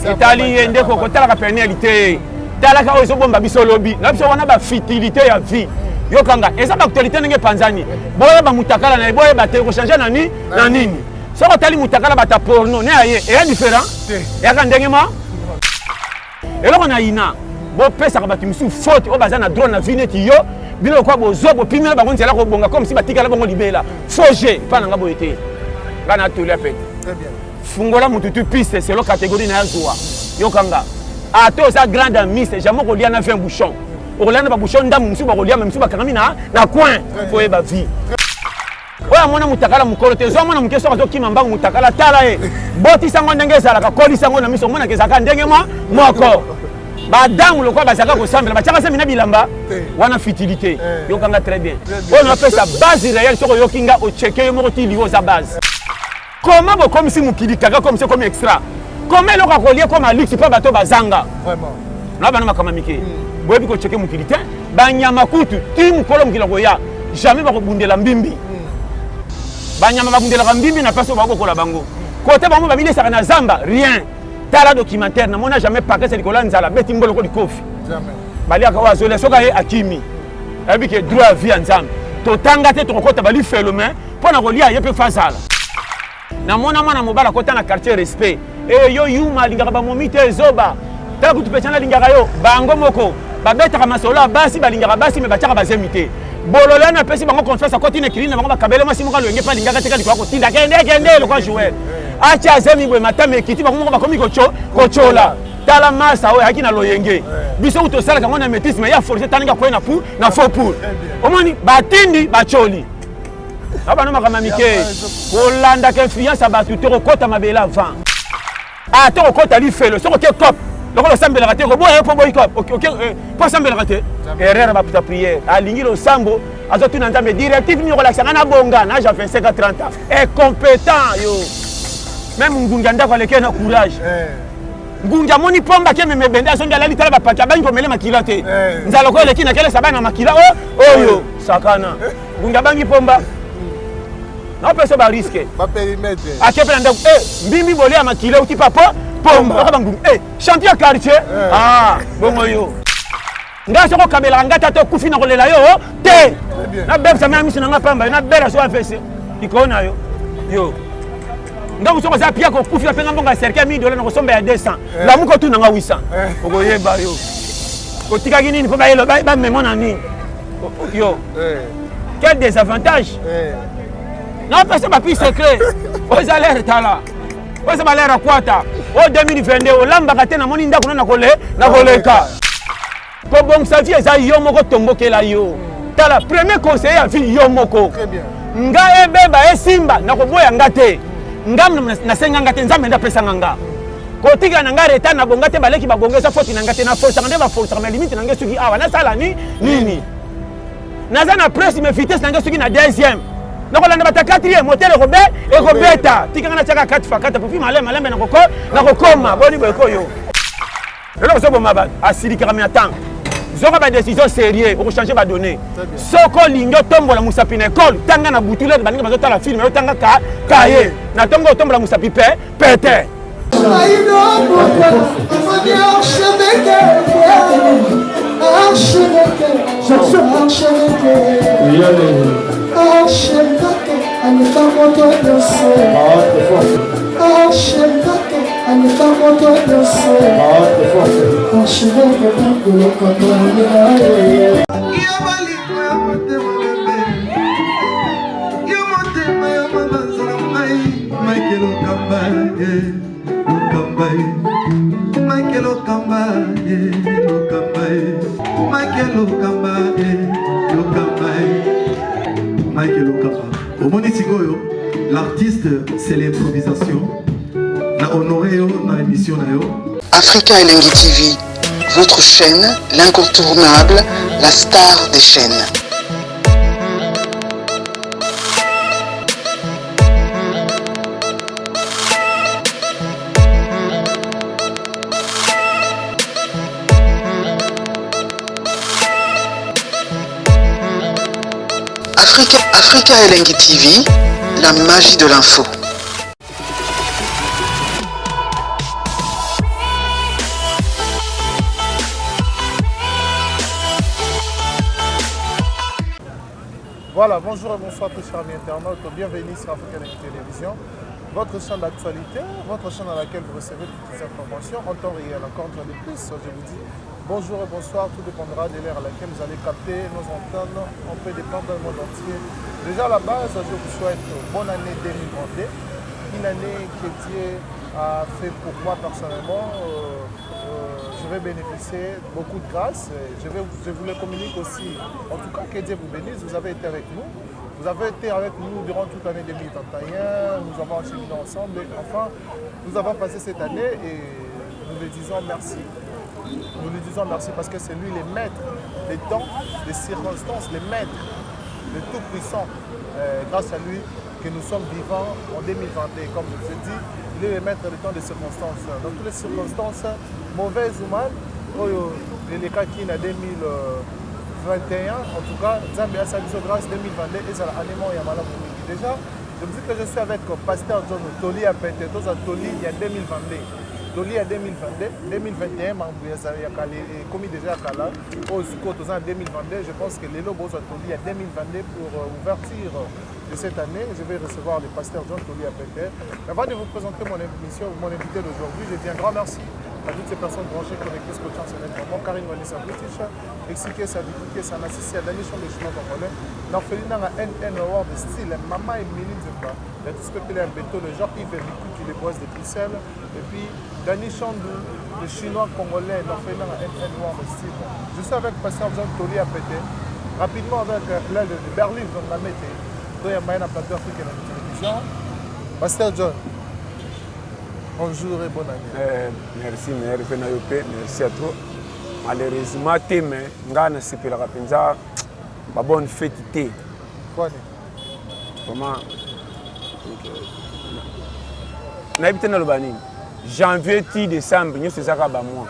etali yende koko tala ka pénalité tala ka ozo bomba biso lobi na biso wana ba futilité ya vie yokanga eza ba actualité ndenge panzani boye ba mutakala na boye ba te ko changer na nini soko tali mutakala bata porno ne aye et différent ya ka ndenge ma eloko na ina bo pesa ka batu musu faute o bazana drone na vie neti yo bino kwa bozo bo pimela bango nzela ko bonga comme si batikala bango libela foje pa na ngabo ete ngana tuli apete très bien fungola mututu piste c'est lo catégorie na yazwa yokanga ato sa grande miss jamais ko lia na 20 bouchons orlando ba bouchon ndamu musu ba ko lia même musu ba kangami na coin foye ba vie oya mona mutakala mukolo te zo mona mukeso kazo kima mbangu mutakala tala e boti sango ndenge sala ka koli sango na miso mona kezaka ndenge moko badamu lokwa bazaka ko sambela bachaka se mina bilamba wana futilité yokanga très bien on appelle ça base réelle soko yokinga o checker moko ti liwo za base comment bo comme si mukili kaka comme c'est comme extra comment le ka kolier comme Alix pas bato bazanga vraiment na bana makama mike boyebi ko checker mukili te banyama kutu ti mukolo mukila ko ya jamais ba ko bundela mbimbi banyama babundela mbimbi na paso ba ko kola bango côté bango ba bile saka na zamba rien tala documentaire na mona jamais paquet c'est Nicolas Nzala beti mbolo ko dikofi jamais bali akawa zole soka ye akimi abi ke droit vie nzambe to tanga te to kota bali phénomène pona ko lia ye pe fasala na mona mwana mobala kota na quartier respect e yo yuma lingaka ba momite zoba tala kutu pechana lingaka yo bango moko babeta kama sola basi balingaka basi me bachaka bazemite bolola na pesi bango confiance akoti na kilina bango bakabele masi moka loyenge pa lingaka te kali kwa kotinda kende lo kwa jouer acha zemi bwe matame kiti bango bakomi kochola tala masa oyo akina loyenge biso utosala kango na métisme ya forcer taninga ko na faux pour omoni batindi bacholi abana makama mike kolanda ke influence abatu to kota mabela avant to kota li felo soko ke cop lokolo sambela raté ko boye po boy cop OK po sambela raté erreur ba puta prière alingi lo sambo azotu na nzambe directive ni relaxanga na bonga na ja 25 à 30 ans est compétent yo même ngunga ndako aleke na courage ngunga moni pomba ke meme bende asonga alali tala ba paka bangi pomele makila te nzalo ko eleki na kele sabana makila oyo sakana ngunga bangi pomba na pesa ba risque ba périmètre akepe ndako mbimbi bolia makila uti papa pomba ka bangu champion quartier bongo yo nga soko kabela ngata to kufi na kolela yo te na beb sa mami sinanga pamba na bela so afese ikona yo ndako soko za pia ko kufi la penga mbonga cercle $1000 na kosomba ya 200 la muko tu nanga 800 oko yeba yo ko tika nini po ba yelo ba memona nini yo quel désavantage na pesa ba pi secret aux alertes tala oza balera kwata o 2022 olamba kate na moni ndako na koleka ko bon sa vie eza yo moko tombokela yo tala premier conseiller ya vie yo moko nga ebeba esimba na koboya ngate ngam na senga ngate nzambe nda pesa nga kotika na ngare ta na bongate baleki babongesa foti na ngate na force ngande ba force mais limite na ngesuki awa na sala nini naza na presse me vitesse na ngesuki na deuxième na kolanda bata 4e moteur ekobeta tika na chaka 4x4 pour filma malembe na kokoma boni boyko yo lelo so bomaba asili kamia temps zoko ba décision sérieux pour changer ba données soko lingo tombola musapi na école tanga na butule baninga bazota la film yo tanga kaye na tongo tombola musapi pete L'artiste, c'est l'improvisation. Na honoré dans l'émission. Africa Elengi TV, votre chaîne, l'incontournable, la star des chaînes. Africa Elengi TV, la magie de l'info. Voilà, bonjour et bonsoir tous chers amis internautes, bienvenue sur Africa Télévision, votre chaîne d'actualité, votre chaîne dans laquelle vous recevez toutes les informations en temps réel. Encore une fois de plus, je vous dis bonjour et bonsoir, tout dépendra de l'ère à laquelle vous allez capter nos antennes, on peut dépendre du monde entier. Déjà à la base, je vous souhaite bonne année 2022, une année que Dieu a fait pour moi personnellement. Je vais bénéficier de beaucoup de grâce. Je vous le communique aussi. En tout cas, que Dieu vous bénisse. Vous avez été avec nous. Vous avez été avec nous durant toute l'année 2021. Nous avons cheminé ensemble. Et enfin, nous avons passé cette année et nous lui disons merci. Nous lui disons merci parce que c'est lui le maître des temps, des circonstances, le maître, le tout-puissant. Grâce à lui que nous sommes vivants en 2021. Comme je vous ai dit, il est le maître des temps, des circonstances. Dans toutes les circonstances, mauvaises ou mal, les cas qui sont en 2021, en tout cas, Zambia a grâce 2022 et ça a animé déjà. Je me dis que je suis avec Pasteur John Toli à Pentetos, Toli il y a 2022. Toli à 2022, 2021, il y a commis déjà à Kala, en 2022. Je pense que les lobos à Toli à 2022 pour ouverture de cette année. Je vais recevoir le pasteur John Toli à Pentetos. Avant de vous présenter mon émission, mon invité d'aujourd'hui, je dis un grand merci à toutes ces personnes branchées, connectées, scotchant, c'est vraiment Karine Walisa British, expliquer sa vie, sa assistée à Danishon de Chinois congolais, l'orpheline à NN Award de style, Maman Emily Zemba, la dispépélée à Beto, le genre Yves Rikou qui les boise de Bruxelles, et puis Danishon de Chinois congolais, l'orpheline à NN Award de style. Je suis avec pasteur John Toli à Pété, rapidement avec l'aide de Berlin, on l'a metté, dont il y a un plateau africain à la télévision. Pasteur John. Bonjour et bonne année. Merci, merci à toi. Malheureusement, mais ngana sipela kapenza ba bonne fête té. Quoi? Comment? Na habité na lobani. Janvier ti décembre, nous c'est ça ba mois.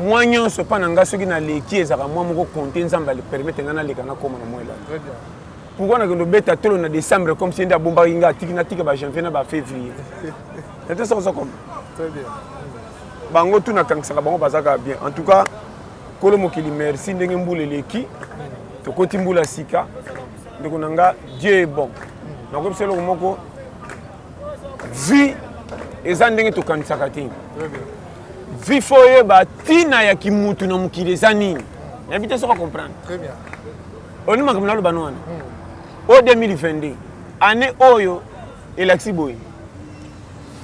Moi nyon so pa nanga soki na leki ezaka moi moko compter nzamba le permettre ngana leka na koma na moi là. Très bien. Pourquoi on a bête à tout en décembre comme si on a bombardé janvier na février. C'était ça comme. Très bien. Bango tout na kangsaka bango bazaka bien. En tout cas, kolomo kili merci ndenge mbule leki. To koti mbula sika. Ndeko nanga Dieu est bon. Na comme c'est le moko vie eza ndenge to kanisaka te. Très bien. Vie foye ba tina ya kimutu na mukili ezani. N'habite ça comprendre. Très bien. On m'a comme na lo banwana. Au 2022, année oyo elexi boy.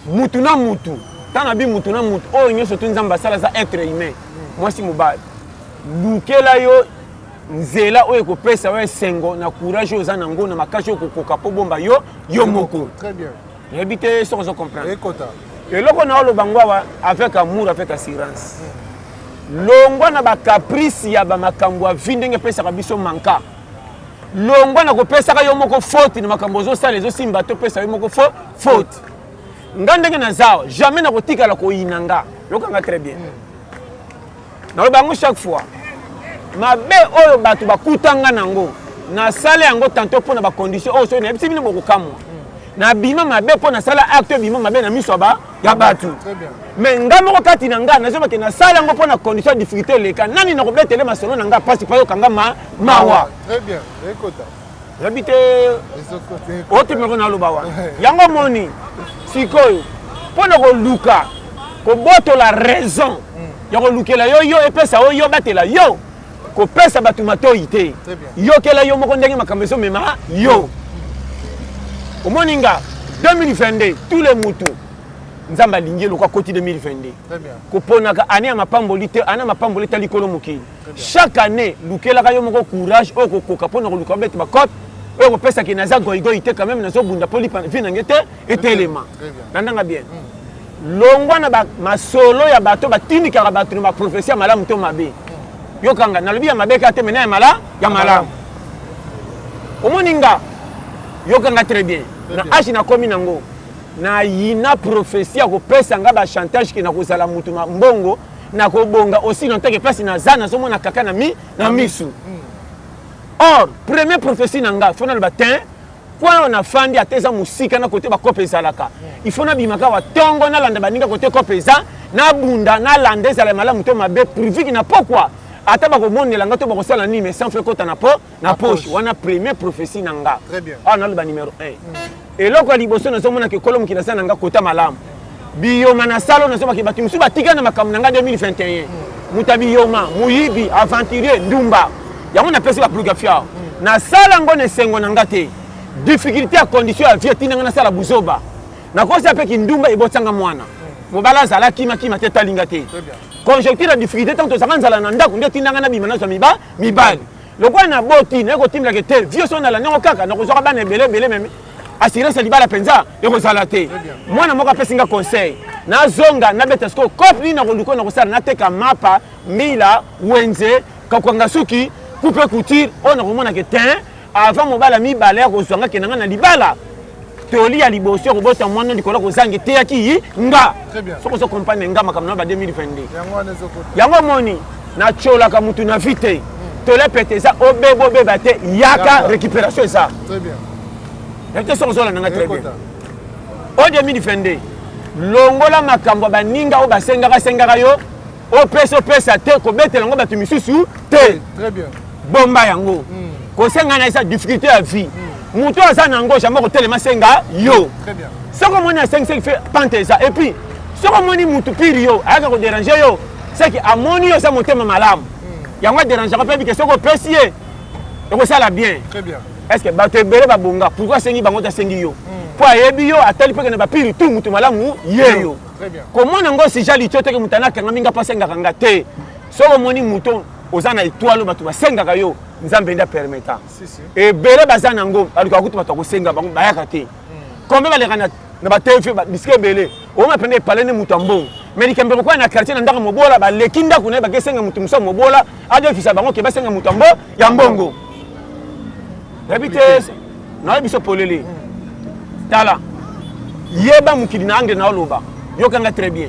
Mutu na mutu. Tanabi mutu na mutu. Oyo nyo sotu nzamba sala za être humain. Moi si mobile. Lukela yo nzela oyo ko pesa wa sengo na courage oza nango na makashi ko koka po bomba yo moko. Très bien. Habiter ça on comprend. Ekota. Et loko na lo bangwa avec amour avec assurance. Longwa na ba caprice ya ba makambo a vindenge pesa ka biso manka. Longwa na ko pesa ka yo moko faute na makambo zo sala zo simba to pesa yo moko faute. Ngandenge na zao jamais na kotika la ko inanga. Lokanga très bien. Na lo bango chaque fois. Mabe oyo batu bakutanga nango. Na sala yango tantôt pour na ba condition oyo so na bisi bino boko kamwa. Na bima mabe pour na sala acte bima mabe na miso ba ya batu. Très bien. Mais ngamo ko kati nanga na zoba ke na sala ngo pour na condition difficulté leka nani na ko betele masolo nanga pasi pa yo kanga mawa. Très bien. Ekota. J'habite Les autres côtés. autre me na lubawa. Yango moni sikoyo pour na ko luka ko boto la raison. Ya ko lukela yo et pesa yo batela yo. Ko pesa batu matoyité. Très bien. Yo kela yo moko ndenge makambeso mema yo. Au Moninga, 2022, tous les moutons, nous avons aligné le côté 2022. Très bien. Koponaka année à ma pambolité, année à ma pambolité likolo muki. Chaque année, lukela kayo moko courage, oko kokapona luka bet ma cop, oko pesa ki naza goigoité quand même nazo bunda poli vinangete et élément. Très bien. Nandanga bien. Longwa na ba masolo ya bato batini ka bato na prophétie malamu to mabe. Yo kanga na lobi ya mabe ka te mena ya malamu. Au Moninga yokanga très bien. Na ashi na komi nango. Na yina prophétie ko pesa nga ba chantage ki na ko sala mutu mbongo na ko bonga aussi non take place na zana zo mona kaka na misu. Or, première prophétie nanga fona le batin kwa on a fandi ateza musika na côté ba kopeza laka. Il faut na bimaka wa tongo na landa baninga côté kopeza na bunda na landeza la malamu to mabe privé ki na pourquoi ata bakomondela nga to bakosala nini mais sans fait kota na poche wana première prophétie na nga awa naloba numéro 1 eloko ya liboso nazomona ke kolo mokili asala na nga kota malamu biyoma na salo nazomaki bato mosusu batika na makambo na nga 2021 muta biyoma moyibi aventurier ndumba yango napesi baplugafi awa nasala ngo na esengo na nga te difficulté ya condition ya vie etinanga nasala buzoba nakosa mpe kindumba ebotanga mwana mobala azala kimakima te talinga te conjoncture ya difficulté ntango tozalaka nzala na ndako nde etindanga nabima nazwa mibali lokola na boti naye kotimilaka te vie so nala ndenge kaka nakozwaka bana ebele meme assurance ya libala mpenza ekozala te mwana moko apesinga conseil nazonga nabeta siko kope nini nakoluka nakosala nateka mapa mbila wenze kakwanga suki coupe couture oyo nakomonake tin avant mobala mibale ya kozwanga kendanga na libala toli ya liboso kobota mwana likolo kozange te yaki nga soko so comprendre nga makambo na ba 2022 yango moni na cholaka mutu na vite tole peteza obeba te yaka récupération ça très bien Est-ce que ça na très bien o 2022 longola makambo baninga o basengaka yo o pesa te ko betela ngo batu misusu te très bien bomba yango ko senga na esa difficulté à vie muto asa na ngosha moko telema senga yo très bien soko moni a 5 fait panteza et puis soko moni mutu piri yo aka ko déranger yo c'est que amoni yo sa motema malamu yango déranger ko pe que soko pesier et ko sala bien très bien est-ce que bato ebele babonga pourquoi sengi bango ta sengi yo po ayebi yo atali pe que na bapiri tout mutu malamu ye yo très bien comment ngo si jali tiote ke mutana kanga minga pa senga kanga te soko moni muto ozana étoile bato basengaka yo nzambe nda permettant ebele bazana ngo aluka kutu bato kosenga bango bayaka te combien baleka na batefe diske ebele oma pende palene mutu ambongo mais likembe ko na quartier na ndaka mobola baleki ndako na bakesenga mutu muso mobola adefisa bango ke basenga mutu ambo ya mbongo Répétez, non, il faut polele. Tala, yeba mukili na angle na oloba. Yokanga très bien.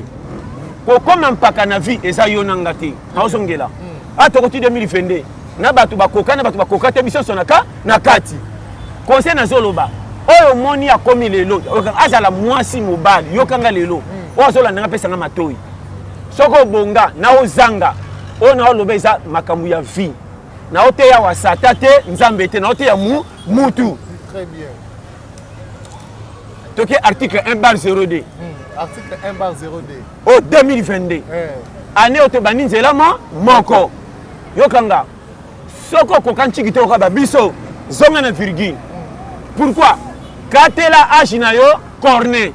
Ko comme mpaka na vie eza yonanga te. Na osongela. Ato koti 2022. Na batu bakoka te biso sonaka na kati. Conseil na zoloba. Oyo moni akomi lelo. Azala mwasi mobali. Yokanga lelo. O zola nanga pesa na matoi. Soko bonga na ozanga. O na oloba eza makambu ya vie. Na ote ya wasata te nzambe te na ote ya mutu très bien toke article 1/0D article 1/0D au 2022 année ote bani nzela moko yokanga soko kokanchiki te okaba biso zonga na virgule pourquoi katela âge na yo corne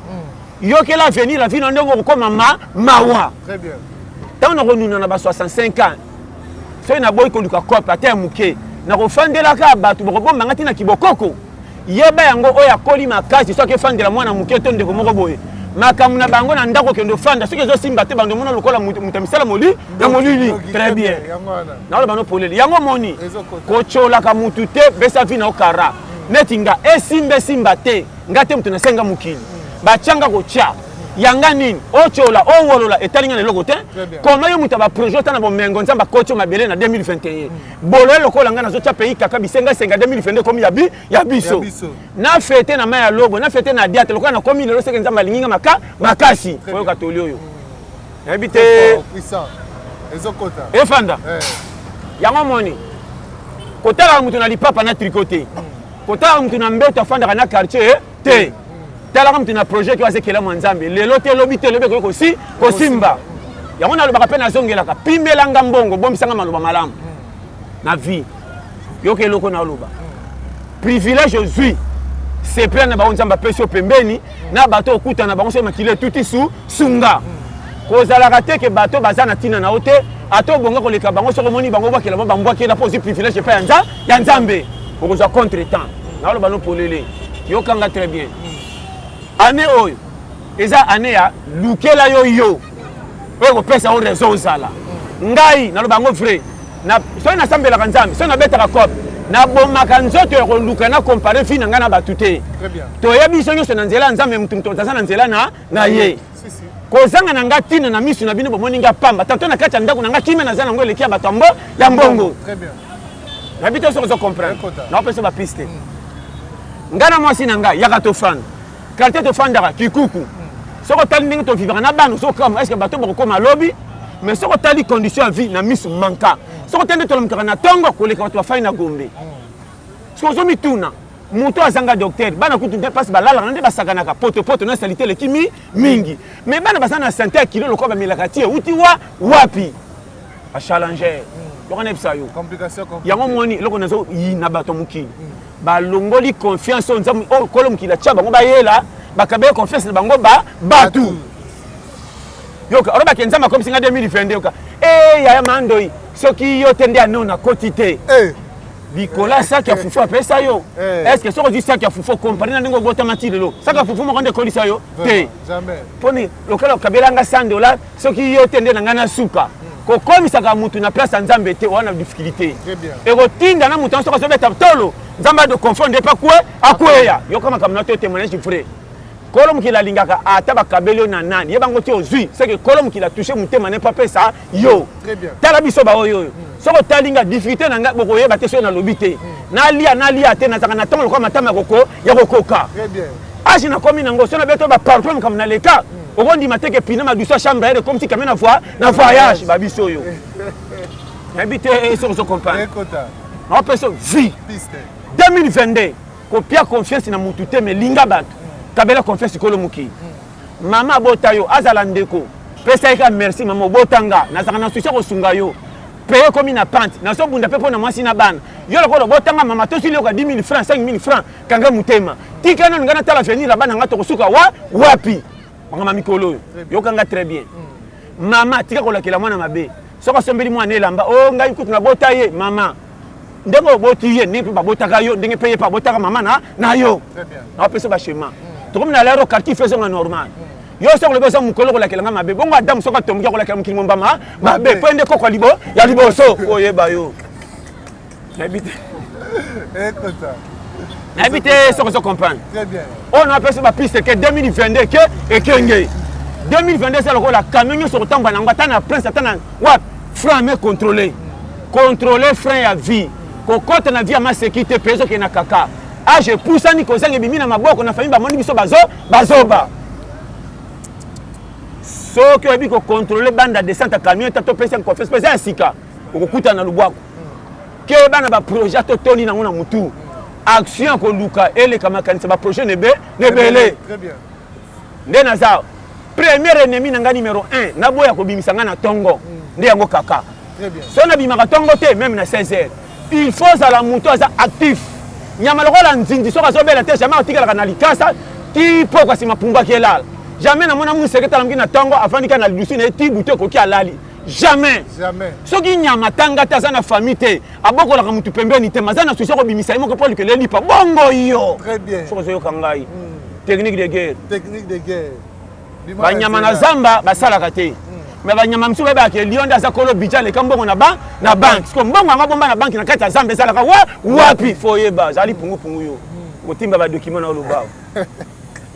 yokela venir la vie na ndongo koma mawa très bien tant na konuna na ba 65 ans soki na boyi koluka kope ate ya moke na kofandelaka bato bokobomba ngati na kibokoko yeba yango oyo akoli makasi soki efandela mwana moke to ndeko moko boye makambo na bango na ndako okende ofanda soki ezosimba te bando mona lokola moto ya misala ya molili très bien naoloba no polele yango moni kocholaka mutu te besa vi na okara neti nga esimba te nga te moto nasenga mokili batianga kotia yanga nini ochola owolola etalinga na eloko te koma yo muta baprojet ota na bomengo nzambe akoti yo mabele na 2021 bolo lokola nga nazotia pays kaka bisenga 2022 komi ya biso na fete na mai ya lobo na fete na diate lokola na komi lelo seke nzambe alinginga makasi oyoka toli oyo nayebi te efanda yango moni kotalaka mutu na lipapa na trikote kotalaka mutu na mbeto afandaka na quartier te talaka mutu na projet ki wazekela mwa nzambe lelo te lobi te lobi koyi kosimba yango nalobaka mpe nazongelaka pimbelanga mbongo bomisanga maloba malamu na vie yoka eloko naoloba privilège ozwi sepela na bango nzambe apesi yo pembeni na bato okutana bango so makili etuti sunga kozalaka te ke bato baza na ntina na yo te ata obonga koleka bango soko omoni bango obwakela mo bambwakela mpo ozwi privilège epai ya nzambe okozwa contre temps naoloba no polele yokanga très bien année oyo eza année ya lukela yo oyo kopesa yo raison ozala ngai naloba yango vrai soki nasambelaka nzambe soki nabetaka cope nabomaka nzoto ya koluka na compare vi na ngai na bato te toyebi biso nyonso na nzela ya nzambe mutu aza na nzela na ye kozanga na ngai ntina na miso na bino bomoni ngai pamba tanto na kati ya ndako na ngai kimia naza nango eleki ya bato ya mbongo nayebi te soki ozocomprendre naopesa bapiste ngai na mwasi na ngai yaka tofanda quartier tofandaka kikuku soko otali ndenge tovivaka na bana sokama estce bato bokokoma lobi mais ce que tu as les conditions de vie na mis manka ce que tu as dit to na tongo ko le ka to fa na gombe ce que zo mituna moto azanga docteur bana kutu nde passe balala nde basakanaka poto na salité le kimi mingi mais bana basana santé kilo le ko ba milakati uti wapi a challenger lokana bisayo complication yango moni loko nazo yina bato mukini ba longoli confiance on nzamu o kolom kila tshaba ngo ba yela bakabe confiance na bango batu yoka oroba kenzama comme singa 2022 yoka ya mandoi soki yo tende anona quotité Nicolas ça qui a foufou après ça yo est-ce que ça dit ça qui a foufou comprendre ndingo bota matilelo ça ka foufou mo konde koli ça yo te jamais poni lokala kabelanga sando là soki yo tende na ngana suka ko komisaka mutu na place nzambe te wana difficulté et rotinda na mutu soka sobeta tolo nzamba de confondre pas quoi akweya yo kama kamna to témoignage frère kolom ki la lingaka ata bakabelo na nani yebango ti ozui c'est que kolom ki la touché mutema ne pas pesa yo très bien tala biso ba oyo soko talinga difficulté na nga boko yeba te so na lobité na lia te na zaka na tongo ko matama koko ya kokoka très bien aji na komi nango so na beto ba partout comme na leka okondi mateke pina maduso chambre aire comme si kamena na voyage ba biso yo habité so comprendre écoute na peso vie 2022 ko pia confiance na mutu te me linga bato kabela confiance kolo muki mama botayo azala ndeko pesa eka merci mama botanga na saka na susi ko sunga yo payer comme na pante na so bunda pepo na mwasi na bana yo lokolo botanga mama to sili ko 10 000 francs 5 000 francs kanga mutema tikana ngana tala venir la bana ngato kosuka wapi mama mikolo yo kanga très bien mama tika ko lakela mwana mabe soko sombeli mwana elamba o ngai kutu na botaye mama ndeko botiye ni pa botaka yo ndenge payer pa botaka mama na yo très bien na peso ba chemin to comme na l'aéro quartier faisons normal yo so le beso mukolo ko lakela mabe bongo adam so ka tomuka ko lakela mukili mbama mabe pende koko libo ya liboso oyeba yo habite écoute habite so comprendre très bien on a peso ba piste que 2022 que ekenge 2022 c'est le la camion sur tamba na ngata na prince atana wa frein mais contrôler frein ya vie ko côté na vie à ma sécurité peso ke na kaka ah je pousse ni ko zangi bimi na maboko na famille ba moni biso bazoba so que bi ko contrôler banda descente à camion tato pesa confiance pesa sika ko kuta na lubwako ke bana ba projet to toni na ngona mutu action ko luka ele kama kanisa ba projet nebe nebele très bien ndena za premier ennemi na nga numéro 1 na boya ko bimisa nga na tongo ndi yango kaka très bien so na bimaka tongo te même na 16h il faut à la mutu aza actif nyama lokola nzinzi soka zobela te jamais otikala na likasa ti poko sima pumba kelala jamais na mona mu seketa lamki na tongo afandika na lusu na ti buto ko ki alali jamais soki nyama tanga ta na famille te abokola ka mutu pembeni te mazana susi ko bimisa imo ko poli ke leli pa bongo yo très bien soko zo kangai technique de guerre ba nyama na zamba basala ka te mais ba nyama msuba ba ke lionda za kolo bijale kambongo na bank ko mbongo nga bomba na bank na kati ya zamba sala ka wapi foyeba zali pungu yo kotimba ba document na oloba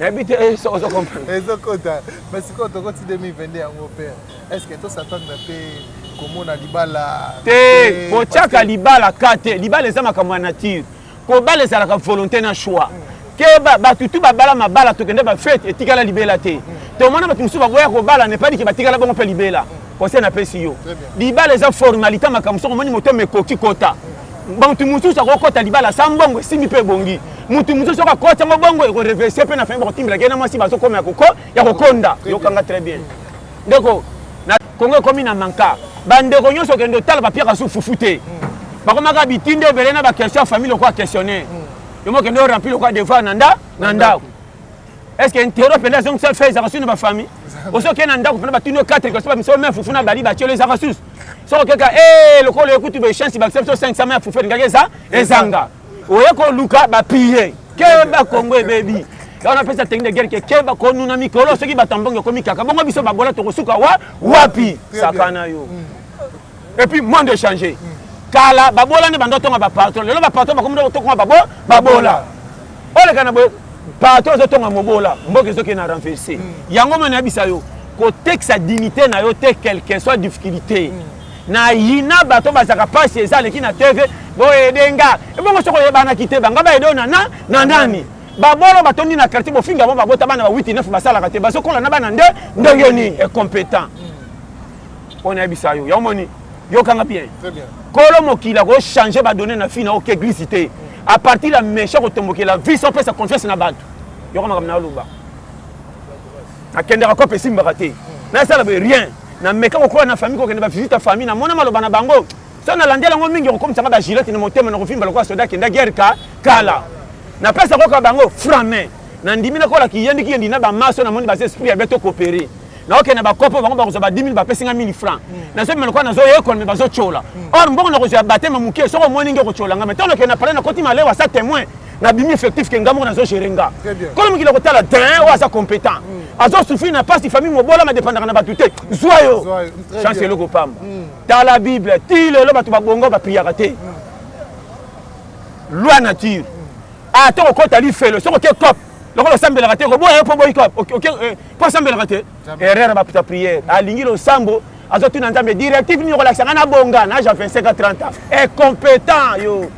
habite so comprendre ezokota mais siko to koti 2022 yango père est-ce que to s'attendre pe komona libala te ko chaka libala kate libala eza makambo ya nature ko bala eza la volonté na choix ke ba tutu ba bala mabala to kende ba fête etikala libela te to mona ba tumusu ba boya ko bala ne pas dit ke batikala bongo pe libela ko se na pesi yo libala eza formalité makambo so moni moto mekoki kota bantu mutu sa ko kota libala sambongo simi pe bongi mutu mutu so ko kota mbongo e ko reverser pe na fin ba timbila gena masi ba so koma ya kokonda yo kanga très bien ndeko na kongo komi na manka bandeko nyonso kendo tala ba pierre su fufute ba ko maka bitinde bele na ba question famille ko questionner yo mo kendo remplir ko devoir nanda est-ce que interro penda donc ça fait ça reçu na ba famille oso ke nanda ko penda ba tino 4 ko so ba miso me fufuna bali ba tiole za reçu so keka le ko le écoute be chance ba accepte 500 me fufu ngakeza ezanga oye ko luka ba piller ke ba kongo baby on appelle ça technique de guerre ke ba ko nuna mikolo soki batambongo ko mikaka bongo biso ba bola to kosuka wapi sakana yo et puis moins de changer kala ba bola ne bando to ba patron le ba patron ba komo to ko ba bola ole kana bo patron zo to mobola mboke zo ke na renverser yango mena bisa yo ko tek sa dignité na yo te quelle que soit difficulté na yina bato bazaka pasi ezale ki na TV boye denga e bongo soko yeba na kite banga ba edo na nani babolo batondi na quartier bofinga bo babota bana ba 8 9 basala kate baso kola na bana ndengeni e compétent On a bisa yo. Ya moni. Yo kanga bien. Très bien. Kolo mokila ko changer ba donner na fi na OK glisité. À partir la méchant ko tomboke la vie sans sa confiance na bantu. Yo kama na luba. Akendera ko pesi mbakate. Na ça rien. Na meka ko na famille ko kende ba visite famille na mona maloba na bango. Ça na landela ngo mingi ko comme ça ba gilet na motema na ko fimba ko soda kenda guerre kala. Na pesa ko ka bango franc na ndimi na ko la kiyendi na ba maso na moni ba esprit ya beto coopérer. Na ok na ba kopo bango ba ko ba 10000 ba pesa 5000 francs. Na so melo ko na zo yekol me ba zo chola. Or mbongo na ko ya batema muke so ko moni ngi ko chola ngame tolo ke na pala na koti malewa sa témoin. Na bimi effectif ke ngamo na zo gerenga. Comme ngi ko tala terrain wa sa compétent. Azo souffrir na passe famille mobola ma dépendre na batuté. Zoyo. Chance le ko pamba. Dans la Bible, ti le batu ba bongo ba prière té. Loi nature. Ah to ko tali fait le so ko cop. Le ko sambela raté ko boye po boy cop. OK po sambela raté. Erreur ba puta prière. Alingi lo sambo azo tu na nzambe directive ni relaxa na bonga na ja 25 à 30 ans. Est compétent yo.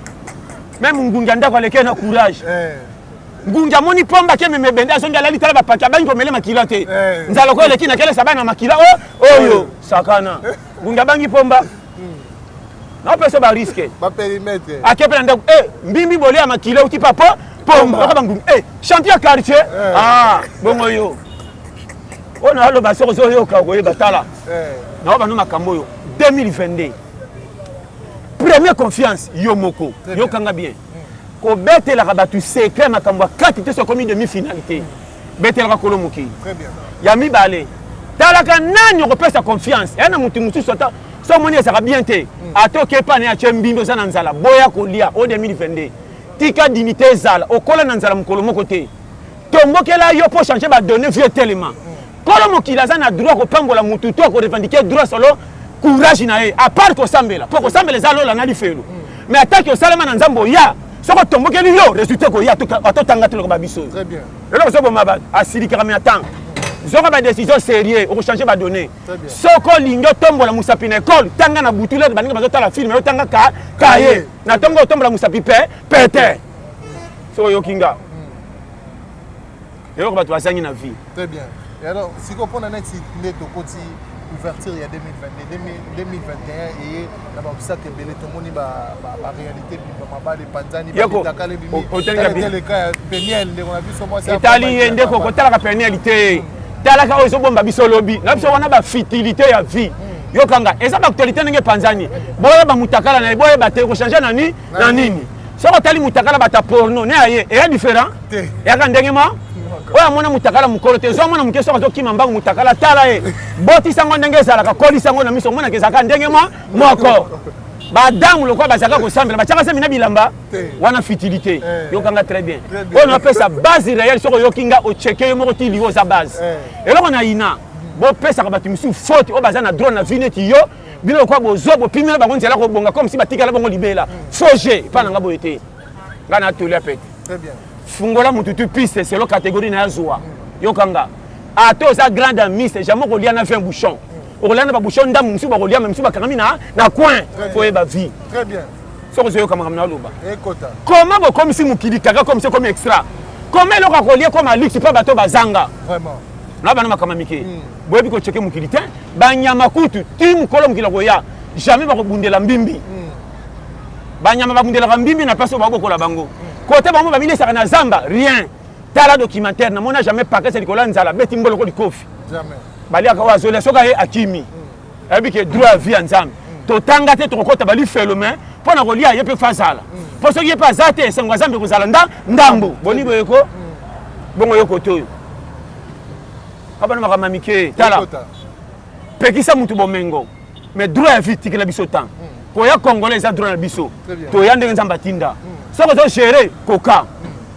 Même ngunga ndako aleke na courage. Ngunga moni pomba ke meme benda so ngala litala ba paka bangi ko mele makila te. Nzalo ko leki na kele sabana makila oyo sakana. Ngunga bangi pomba. Na peso ba risque. Ba périmètre. Akepe ndako mbimbi boli ya makila uti papa pomba ka bangu. Champion quartier. Ah, bongo yo. Ona halo ba so yo ka ko batala. Na ba no makambo yo 2022. Première confiance yo moko. Yo kanga bien. Ko betela ka batu secret makambo 4 te so comme demi-finalité. Betela ka kolo moki. Très bien. Ya mi balé. Talaka nani ko pesa confiance. Yana mutu mutu sota so moni ça bien te. Atoke pa ne a chembimbo sana nzala. Boya ko lia o 2022. Tika dignité zala. Okola na nzala mukolo moko te. Tombokela yo pour changer ba donner vieux tellement. Kolo moki la zana droit ko pambola mutu to ko revendiquer droit solo courage na e. À part ko sambela. Pour ko sambela zalo la na li felo. Mais attaque au salama na nzambo ya. Soko tombokeli yo résultat ko ya to tanga to ba biso. Très bien. Et là so bomba asili karami attend. Zoko ba décision sérieux au changer ba donner. Soko lingo tombola musapi na école tanga na butule ba ninga bazota la film yo tanga kaye. Na tongo tombola musapi pété. So yo kinga. Et on va passer na vie. Très bien. Et alors si ko pona net si neto koti ouverture il y a 2021 et la babsa que belé tout monde ba réalité ba les panzani ba takale bimi le cas peniel on a vu so moi ça Italie ndeko ko tala ka pénalité tala ka ozo bomba biso lobi na biso wana ba futilité ya vie yo kanga eza ba actualité ndenge panzani boye ba mutakala na boye ba te ko changer na nini so ko tali mutakala ba ta porno ne aye est différent ya ka ndenge ma oya mona mutakala mukolo te zo mona mukeso ko kima mbangu mutakala tala boti sango ndenge sala ka koli sango na miso mona kezaka ndenge moko ba damu lokwa ba saka ko sambela ba chaka semina bilamba wana futilité yo kanga très bien on appelle ça base réelle soko yo kinga o checker yo moko ti liwo za base et là on a ina bo pesa ka batu misu faute o bazana drone na vineti yo bilo kwa bozo bo pimela bango nzela ko bonga comme si batika la bongo libela foger pa nga boyete ngana tole apete très bien fungola mututu piste c'est la catégorie na zoa yo kanga ato sa grande ami c'est jamais ko lia na 20 bouchon o lia na ba bouchon ndam musu ba ko lia même musu ba karami na coin faut ba vie très bien so ko yo kama na loba ekota comment bo comme si mukili kaka comme c'est comme extra comment lo ka ko lia comme alix pas bato bazanga vraiment na bana makama mike boyebi ko cheke mukili te banyama kutu tim kolo mukila ko ya jamais ba ko bundela mbimbi banyama ba bundela mbimbi na paso ba ko la bango côté bango ba mine ça na zamba rien tala documentaire na mona jamais pas que c'est likola nzala beti mbolo ko likofi jamais bali akawa zole soka ye akimi ebi ke droit vie nzambe to tanga te to kota bali phénomène pour na kolia ye pe fasala pour soki ye pas zate sengo nzambe ko zala ndambo boni boyeko bongo yoko toyo abana makama mike tala pekisa mutu bomengo mais droit vie tikela biso temps pour ya congolais za droit na biso to ya ndenge nzamba tinda soko zo gérer koka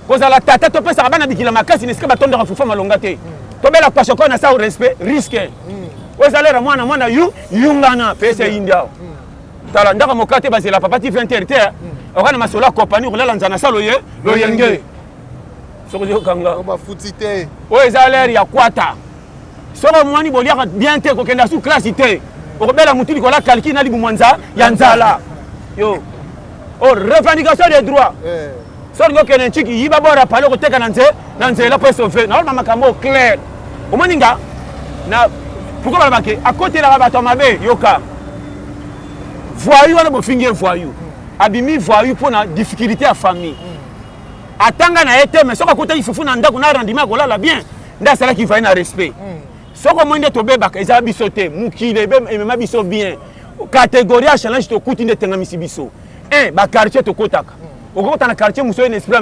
kozala tata to pesa bana bikila makasi nesika batonda ka fufa malonga te to bela kwa shoko na sa au respect risque ozalera mwana yungana pesa india tala ndaka mokate bazela papa ti 20 te okana masola compagnie ko lala nzana salo ye lo yenge soko zo kanga ba futite o ezalera ya kwata soko mwani bolia bien te ko kenda sous classe te o bela mutuli ko la kalki na libu mwanza ya nzala yo oh revendication des droits so ngo kenen chiki yiba bora pale ko teka na nzela pour sauver na makambo clair o moninga na pourquoi balabake à côté la bato mabe yoka voyou wana bofingi voyou abimi voyou pour na difficulté à famille atanga na été mais soka kota ifufu na ndako na rendement ko la bien nda sala ki va na respect soko mwende to bebaka eza bisote mukile be mema biso bien catégorie à challenge to kuti ndetenga misibiso ba quartier to kotaka okota na quartier muso en esprit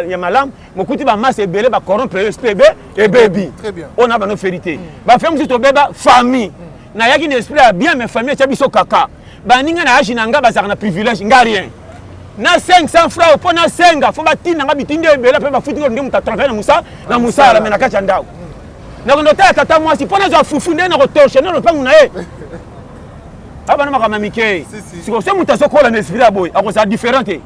ya malam mokuti ba masse ebele ba corrompre esprit et baby on a ba no vérité ba femme muso to beba famille na yaki na esprit bien mais famille cha biso kaka ba ninga na aji na nga bazaka na privilège nga rien na 500 francs pour na senga faut batina nga bitinde ebele pe ba futi ngo muta transfert na musa la mena kacha ndao na konota tata mwasi pona za fufu nde na kotosha na lopangu na ye abana makama mike siko se mutaso kola na esprit boy akoza différente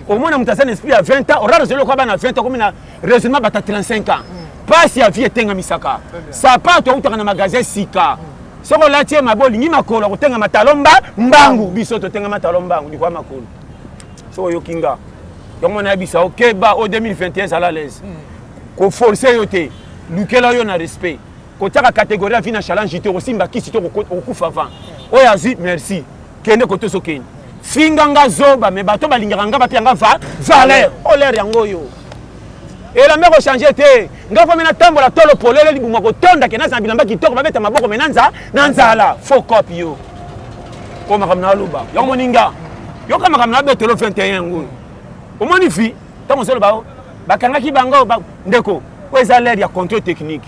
au moins mutasa na esprit à 20 ans orara zelo kwa bana 20 ans comme na raisonnement bata 35 ans passe ya vie tenga misaka sapato utaka na magasin sika soko latie maboli ngi makolo kotenga matalomba mbangu biso to tenga matalomba mbangu dikwa makolo so yokinga yomo na bisa okeba au 2021 à l'aise ko forcer yote lukela yo na respect ko taka catégorie vie na challenge to simba kisi to okufa avant oyazi merci kende ko to sokeni finga nga zoba me bato balingaka nga bapi nga valeur olaire yango yo et la mère changer te nga fa mena tambola tolo polele libuma ko tonda ke na za bilamba kitoko babeta maboko menanza nanzala faux copy yo ko makamna luba yo moninga yo kama kamna betelo 21 ngo o moni fi tamo solo ba bakanga ki bango ndeko ko eza l'air ya contrôle technique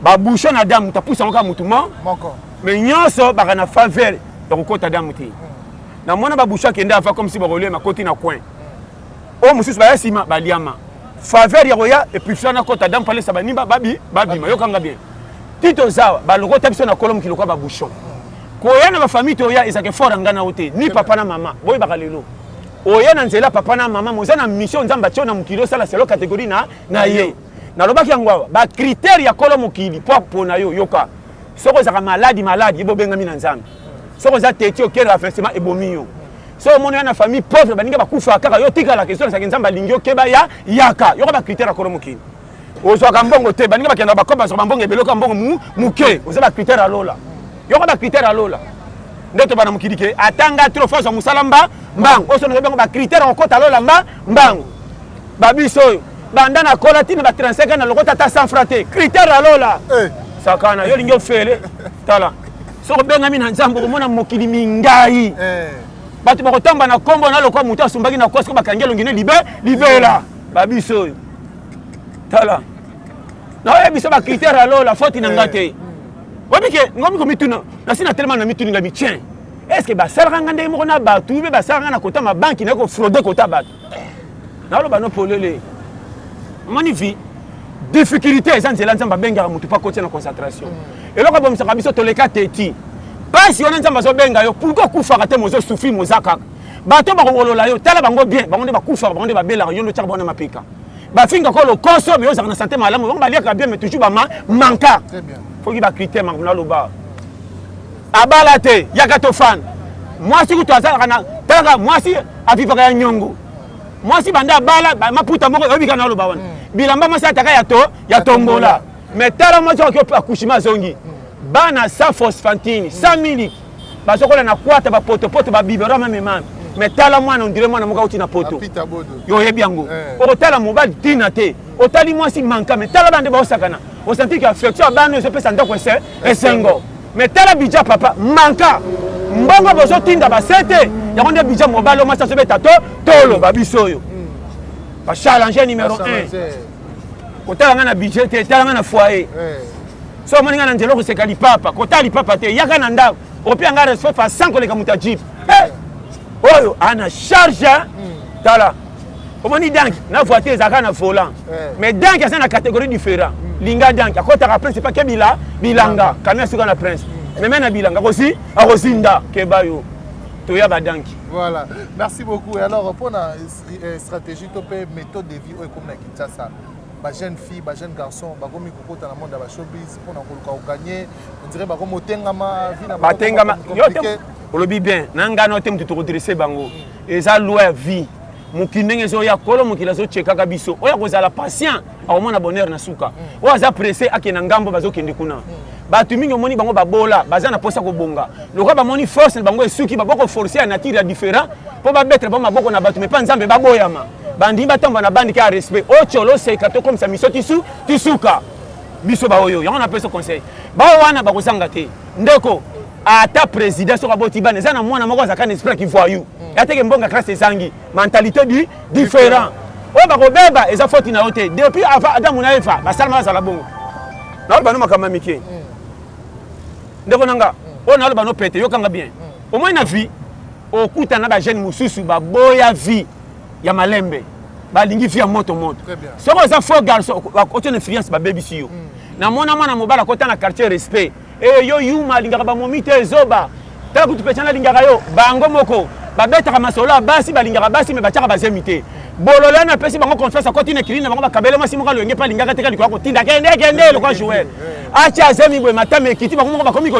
ba bouchon na dame ta poussa nga mutuma moko mais nyonso baka na faveur ya kokota dame ti na mona ba bouchon kende afa comme si ba rolé ma côté na coin o mususu ba yasima ba liama faveur ya roya et puis na kota dame pale sabanimba babi mayokanga bien tito zawa ba lokota biso na kolom kiloko ba bouchon ko yana ba famille to ya ezake fort ngana ote ni papa na mama boy baka lelo oya na nzela papa na mama mozana mission nzamba tio na mukilo sala selo catégorie na ye na lobaki yango ba critère ya kolo mukili po na yo yoka soko za maladi ibo benga mina nzambe soko za teti o kera forcément ebomi yo so mona na famille pauvre baninga bakufa kaka yo tika la question sa nzamba lingio keba ya yaka yoka ba critère ya kolo mukili ozo ka mbongo te baninga bakenda bakoba so mbongo ebelo ka mbongo muke oza ba critère alola yoka ba critère alola ndeto bana mukili ke atanga trop force musalamba mbang oso no bengo ba critère okota alola mbang babiso banda na kola tina ba 35 ans na lokota ta 100 francs te critère alola sakana yo lingio fele tala so benga mina nzambo ko mona mokili mingai batu bakotamba na kombo na lokwa mutu asumbaki na kosko bakangelo ngine libela babiso tala na biso ba critère alola faute na ngate wabike ngomi ko mituna na sina tellement na mituni nga mitien est-ce que ba salanga ndenge moko na batu be ba salanga na kota ma banki na ko frauder kota batu na lo bano polele magnifique difficulté eza nzela nzamba benga mutu pa kotia na concentration eloko bomsaka biso toleka teti pasi ona nzamba zo benga yo pourquoi kufaka te mozo souffrir mozaka bato bakongolola yo tala bango bien bango nde bakufaka bango nde babela yo ndo tshaka bona mapeka bafinga ko lo koso mais ozaka na santé malamu bango baliaka bien mais toujours ba manka très bien faut ki ba critère makuna loba abala te yaka to fan moi si ku to azaka na tala moi si avivaka ya nyongo moi si banda bala maputa moko obika na loba wana bilamba masa ataka ya tombola mais tala moi so ko akushima zongi bana sa phosphantine 100 ml basokola na kwata ba poto ba bibera même mais tala mwana on dirait mwana moka uti na poto yo yebi yango o tala mobile tina te o tali moi si manka mais tala bande ba osakana o senti que affection bana se pesa ndako esengo mais tala bija papa manka mbongo bozo tinda ba sete ya konde bija mobile o masa so beta tolo ba bisoyo ba challenge numéro 1 ko tala ngana budget te tala ngana foyer so moni ngana njelo ko sekali papa ko tali papa te yaka na ndako o pia ngara so fa 100 koleka muta jeep oyo ana charge tala omoni dank na voiture zaka na volant mais dank ya na catégorie différent linga dank akota ka prince pas ke bilanga kamia suka na prince mais même na bilanga aussi akosinda ke bayo to ya ba dank. Voilà, merci beaucoup. Et alors pour la stratégie topé méthode de vie comme na Kinshasa ba jeune fille ba jeune garçon ba komi kokota na monde ba showbiz pour na ko gagner on dirait ba komo tengama vie na ba tengama yo olobi bien nanga no tem to redresser bango eza loi vie mukindenge zo ya kolo mukila zo cheka kabiso oya kozala patient au mona bonheur na suka oya za pressé akena ngambo bazo kende kuna bato mingi omoni bango babola baza na posa kobonga lokola bamoni force na bango esuki baboko forcer ya nature ya différent po babetre ba maboko na bato mais pas nzambe baboyama bandi batomba na bandi ka respect ocholo seka to comme ça miso tisuka biso ba oyo yango na pesa conseil ba wana bakozanga te ndeko ata président soka boti bana za na mwana moko azaka na esprit qui voit you ateke mbonga classe ezangi mentalité différent o bakobeba eza faute na yote depuis avant Adam na Eva basalama za la bongo na bano makama mike ndeko nanga o na bano pete yo kanga bien au moins na vie okuta na ba jeune mususu ba boya vie ya malembe balingi vie ya moto soko za faux garçon oto influence ba baby si yo na mona mwana mobala kota na quartier respect et yo yuma lingaka ba momite ezoba tala kutu pechana lingaka yo bango moko babetaka masola basi balingaka basi me bachaka bazemite bolola na pesi bango confiance akoti na kirina bango bakabele masi moka loyenge pa lingaka teka likwa kotinda kende lo kwa jouer acha zemi bwe matame ekiti bango moko bakomi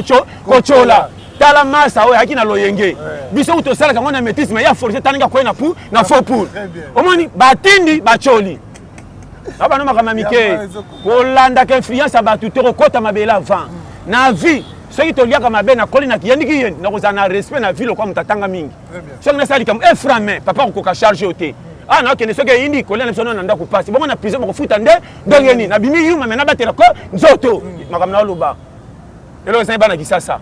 kochola tala masa oyo akina loyenge biso utosala kango na métisme ya forcer taninga ko na faux pour omoni batindi bacholi abana makama mike kolanda ka influence abatu to kota mabela avant na vie soki toliaka mabe na koli na kiyandiki yeni na kozana respect na vie lokwa mutatanga mingi soki na sali kam eframe papa ko ka charger ote ah na kene soki yindi kolia na biso na ndako pasi bongo na prison ko futa nde ndongeni na bimi yuma mena batela ko nzoto makam na loba elo sa bana kisasa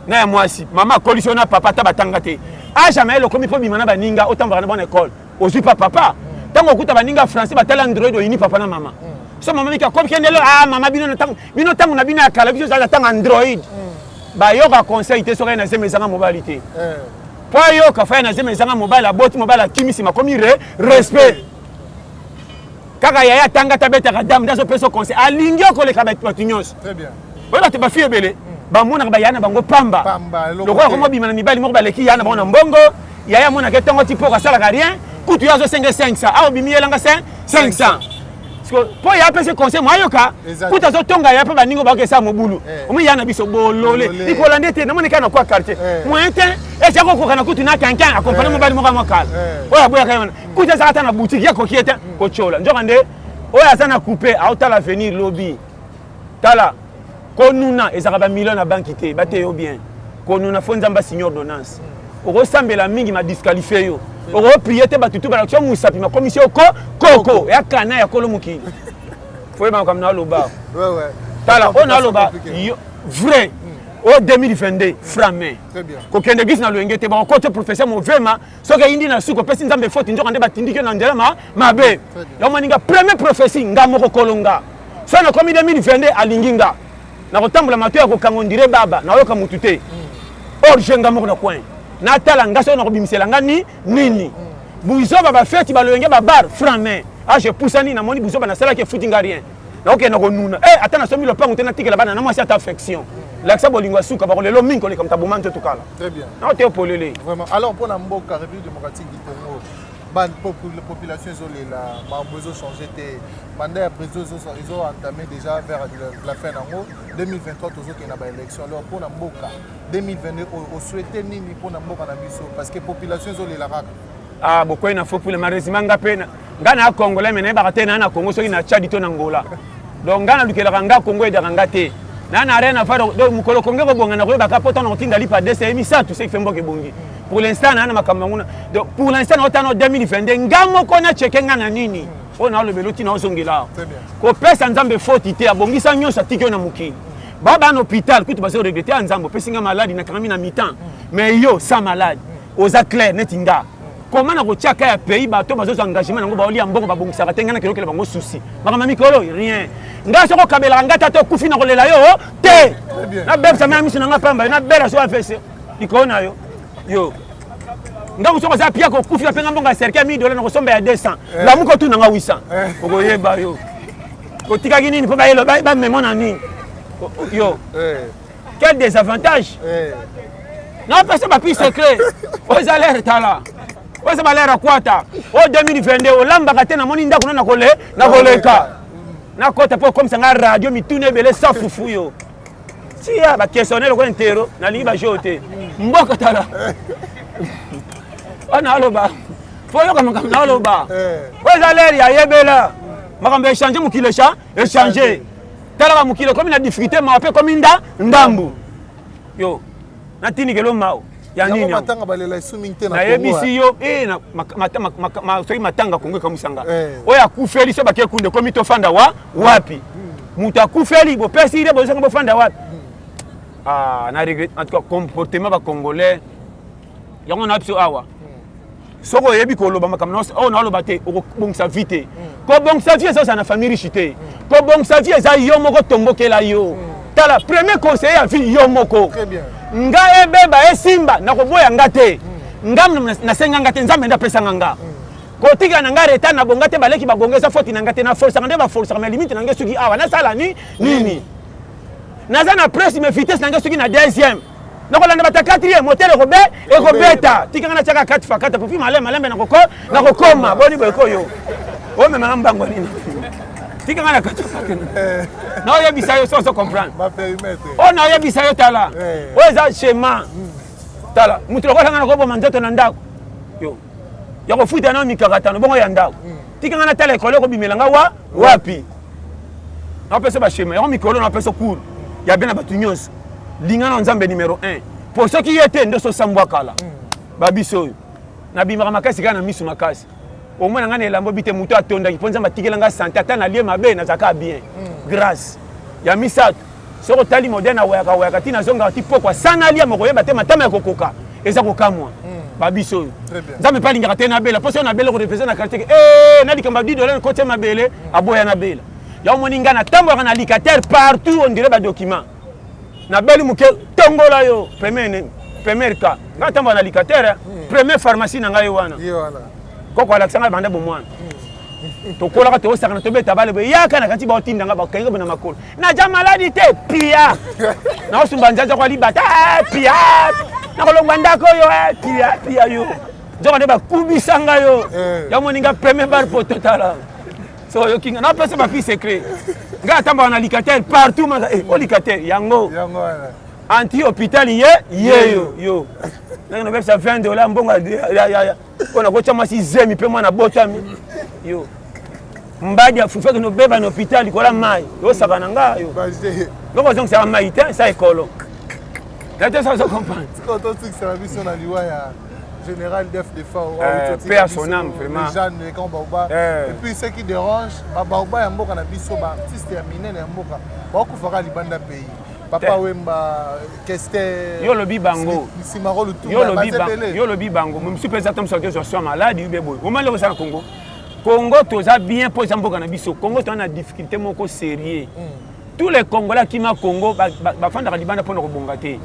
na ya mwasi mama kolisiona papa tabatanga te a jamais lokomi po bimana baninga otambaka na bonne école ozui pa papa tango okuta baninga français batala android oyini papa na mama so mama mika comme kendelo ah mama bino tango na bino ya kala biso za tango android ba yoka conseil te soka na zeme zanga mobilité po yoka fa na zeme zanga mobile aboti mobile kimisi makomi respect kaka yaya tanga tabeta ka dame ndazo peso conseil alingi okoleka batu nyonso très bien oyo te ba fie belé ba mona ba yana bango pamba lokola ko mobima na mibali moko baleki yana bango na mbongo yaya mona ke tango tipo ka sala ka rien kutu yazo 500 awo bimi yelanga 500 po ya pese conseil moyoka kuta zo tonga ya pa baningo ba kesa mobulu omi yana biso bolole ikola ndete na monika na kwa quartier mointe e chako ko kana kutu na kankan accompagner mobali moka mokala oya boya kayana kuta za hata na boutique ya kokieta ko chola njoka nde oya sana couper auta l'avenir lobby tala konuna ezaka ba million na banque te bate yo bien konuna fonzamba signer ordonnance oko sambela mingi ma disqualifier yo oko prier te batutu ba action musapi ma commission koko ya kana ya kolomuki faut ba comme na loba ouais tala on a loba vrai au 2022 framé très bien ko kende gis na loenge te ba ko te professeur movema soka indi na suko pesi nzambe faute njoka nde batindike na ndela mabe ya maninga premier prophétie ngamoko kolonga so na komi 2022 alinginga na kotambola mato ya kokango ndire baba na yoka mutute or jenga moko na coin na tala ngaso na kobimisela ngani nini buzoba ba fête baloyenge ba bar franc-main ah je poussani na moni buzoba na sala ke footinga rien na okena ko nuna ata na somi le pango tena tikela bana na mwasi ata affection l'accès bolingo suka ba kolelo minko le comme tabumanto tukala très bien na te polele vraiment alors pour na mboka République démocratique du Congo ban population zolela ba besoin changer te pendant la président ils ont entamé déjà vers la fin d'année 2023 toujours qu'il y a une élection alors pour na mboka 2022 au souhaiter nini pour na mboka na biso parce que population zolela raka ah beaucoup il faut pour le malheureusement ngapena ngana congolais mais ba katena na Congo soki na Tchad to na Angola donc ngana lukela nga Congo et danga te na rien à faire donc mukolo Congo ko bonga na ko ba kapota na tinda lipa DC misa tout ce qui fait mboke bongi pour l'instant na makamanguna donc pour l'instant on est en 2022 ngamo ko na chekenga na nini on a le beloti na ozongela ko pesa nzambe faute te abongisa nyonso atiki na mukili baba na hôpital kutu bazo regretter nzambe pesinga malade na kangami na mi-temps mais yo sans malade oza clair netinga comment na ko tiaka ya pays bato bazo engagement nango ba oli mbongo babongisa katenga na kelokela bango souci makama mikolo rien ngaso ko kabela ngata to kufi na kolela yo te na bebsa ma miso na pamba na bela so afese ikona yo ngako soko za pia ko kufi na penga mbonga cercle $1000 na ko somba ya 200 la muko tu na 800 ko yeba yo ko tika gini ni po ba yelo ba memona nini yo quel désavantage non parce que ba pi secret aux alertes là aux alertes kwata au 2022 olamba katena moni ndako na koleka na kota po comme ça nga radio mitune belé sa fufu yo si ya ba questionner ko intero na lingi ba jote mboka tala ana aloba fo yo kama na aloba aux alertes ya yebela makambe échanger mukile cha échanger tala mukile comme na difficulté ma pe comme ndambu yo natini kelo mao ya nini matanga balela isumingte na Congo na yebisi yo na matanga Congo comme sanga oya kufeli so bakie kunde comme to fanda wapi muta kufeli bo pesi ile bo sanga bo fanda wapi na regret en tout cas comportement ba congolais yango na biso awa soko yebi ko loba makamno na loba te o bongisa vite ko bongisa vie ça na famille richité ko bongisa vie ça yo moko tombokela yo tala premier conseiller ya vie yo moko très bien nga ebeba esimba na koboya ngate ngam na senga ngate nzambe nda pesa nganga kotika na ngare eta na bongate baleki babongeza foti na ngate na force ngande ba force mais limite na ngesuki awa na sala nini naza na presse me vitesse na ngesuki na deuxième nakolanda bata 4e moteur ekobeta tikanga na chaka 4x4 pour filma malembe na kokoma boni boyko yo o mema mbango nini tikanga na 4x4 na oyebisa yo so comprendre ma périmètre o na oyebisa yo tala o eza schéma tala mutu lokolanga na koboma nzoto na ndako yo ya kofuta na mikakatano bongo ya ndako tikanga na tala ekolo kobimelanga wapi na pesa ba schéma ya mikolo na pesa cours ya bien na batu nyonso lingana nzambe numéro 1 pour ceux qui étaient ndoso sambwa kala babiso na bimaka makasi kana misu makasi au moins ngana elambo bite muto atonda kiponza matikelanga santé atana lie mabe na zaka bien grâce ya misato soko tali moderne waka tina zonga ti pokwa sana lia moko yeba te matama ya kokoka eza kokamwa babiso nzambe pa lingaka te na bela poso na bela ko representer na quartier na likamba di dollar côté mabele aboya na bela ya moninga na tambo kana likater partout on dirait ba document na beli muke tongola yo premier cas nga tambo na likater premier pharmacie na ngai wana koko alaksanga banda bomwana tokola ka to sakana to beta bale ya kana kati ba otinda nga ba kanga na makolo na ja maladie te pia na osumba nzaza kwa libata pia na kolongwa ndako yo pia yo nzoka ne ba kubisanga yo ya moninga premier bar pour total so yo kinga na pesa ba fi secret nga tamba na likater partout ma o likater yango anti hôpital yo na pesa $20 mbonga ya ona ko chama si zemi pe mwana botami yo mbadi afufa no beba na hôpital kola mai yo sakana nga yo loko zonga sa mai te sa ekolo la te ça comprendre quand on dit que c'est la mission na liwa ya général def de fort père son âme vraiment Jeanne Kambaouba et puis ce qui dérange Baouba ya mboka na biso ba artiste ya minene ya mboka ba ko faka libanda pays Papa Wemba Kester yo lobi bango Simaro le tout yo lobi bango je suis président de je suis malade ubebo au moment le ça Congo toza bien pour mboka na biso Congo to na difficulté moko sérieux tous les Congolais qui ma Congo ba fanda libanda pour robonga te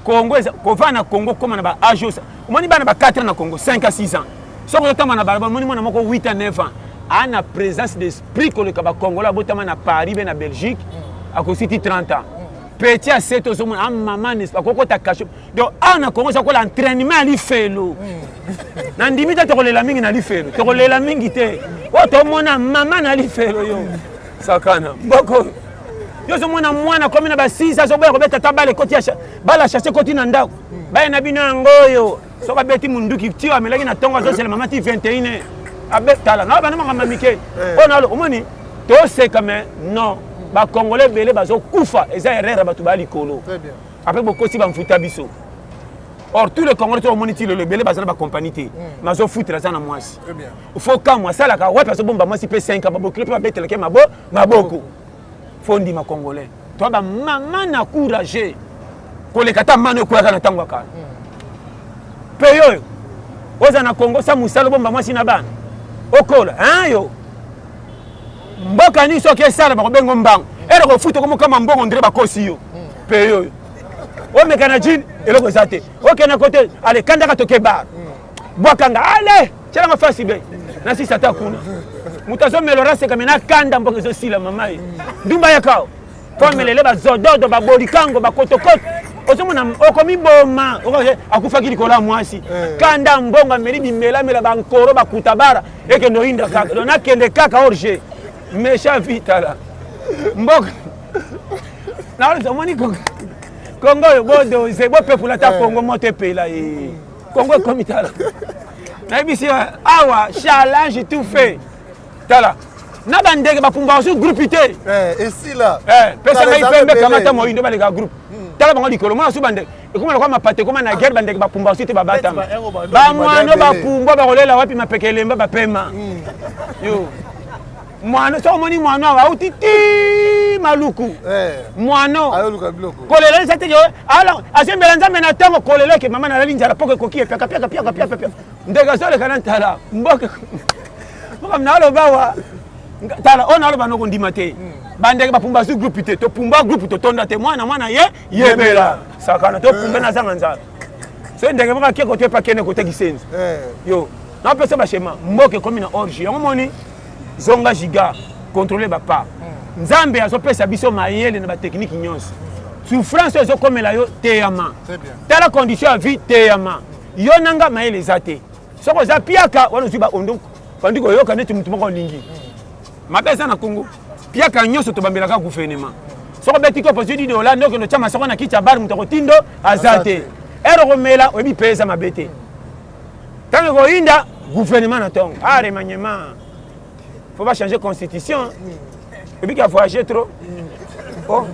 Congo ko va na Congo comme na ba âge moni bana ba 4 ans na Congo 5 à 6 ans so ko tama na ba moni mona moko 8 à 9 ans ana présence d'esprit ko le ka ba Congolais botama na Paris be na Belgique à cause de 30 ans petit à 7 ans a maman n'est pas koko ta cache donc ana Congo ça ko l'entraînement ali felo na ndimita to kolela mingi na li felo to kolela mingi te o to mona maman na li felo yo sakana boko yo so mona mwana comme na ba 6 ans so boya ko beta tabale koti ya bala chercher koti na ndako ba na bino ngoyo so ba beti munduki ti wa melaki na tongo so c'est maman ti 21 abetala na ba na mama mike on a omoni to c'est comme non ba congolais belé bazo kufa eza erreur ba tubali kolo très bien après beaucoup si ba mfuta biso or tous les congolais to moniti le belé bazana ba compagnie té mazo futra ça na mwasi très bien il faut quand moi ça la ka ouais parce que bomba mwasi pe 5 ba club ba betele ke maboko fondi ma congolais toi ba maman na courage ko le kata mano ko kana tangwa kana peyo oza na Congo sa musalo bomba mwasi na bana okola hein yo mboka ni soki esala bakobengo mbango ere kofuta komokama mbongo ndire bakosi yo pe yo omekana jini eloko eza te okena kote ale kandaka toke bar bwakanga ale tielanga fasi be nasi sata kuna mutu azomela seka mena kanda mboka ezosila mamaye ndumba yakao po amelele bazododo babolikango bakotokoto ozomona okomiboma akufaki likolo ya mwasi kanda mbongo ameli bimelamela bankoro bakuta bara ekende oyinda kaka do nakende kaka orge méchant vite là mboka na ole zamoni Congo yo bodo c'est bon peuple la ta Congo monte pays là Congo comme tala na bisi awa challenge tout fait tala na bandeke bapumba sur groupe ité et si là pesa ngai pembe kamata moyindo baleka groupe tala bango likolo mona su bandeke ekoma kwa mapate koma na guerre bandeke bapumba sur te babata ba mwana bapumba bakolela wapi mapekelemba bapema yo mwana so moni mwana wa utiti maluku mwana ayoluka biloko kolela nzate yo ala asembela nzambe na tango kolela ke mama na linja la poke kokie peka peka peka peka ndeka sole kana tala mboka mboka mnalo bawa tala ona lo banoko ndima te bandeke bapumba su groupe te to pumba groupe to tonda te mwana ye yebela sakana to pumba na zanga nzala so ndenge mboka keko te pa kene ko te kisenzi yo na pesa ba shema mboke komi na orgie yango moni zonga giga contrôler bapa nzambe azopesa biso mayele na ba technique nyonso souffrance ezokomela yo teyama tala condition ya vie teyama yo nanga mayele ezate soko za piaka wana zuba ondo pandiko yoka neti mutu moko lingi mapesa na Congo piaka nyonso to bambelaka gouvernement soko betiko posidi de Hollande ko no chama soko na kicha bar mutu ko tindo azate ero komela obi pesa mabete tango ko inda gouvernement na tongo are manyema faut pas changer constitution et puis qu'il a voyagé trop oh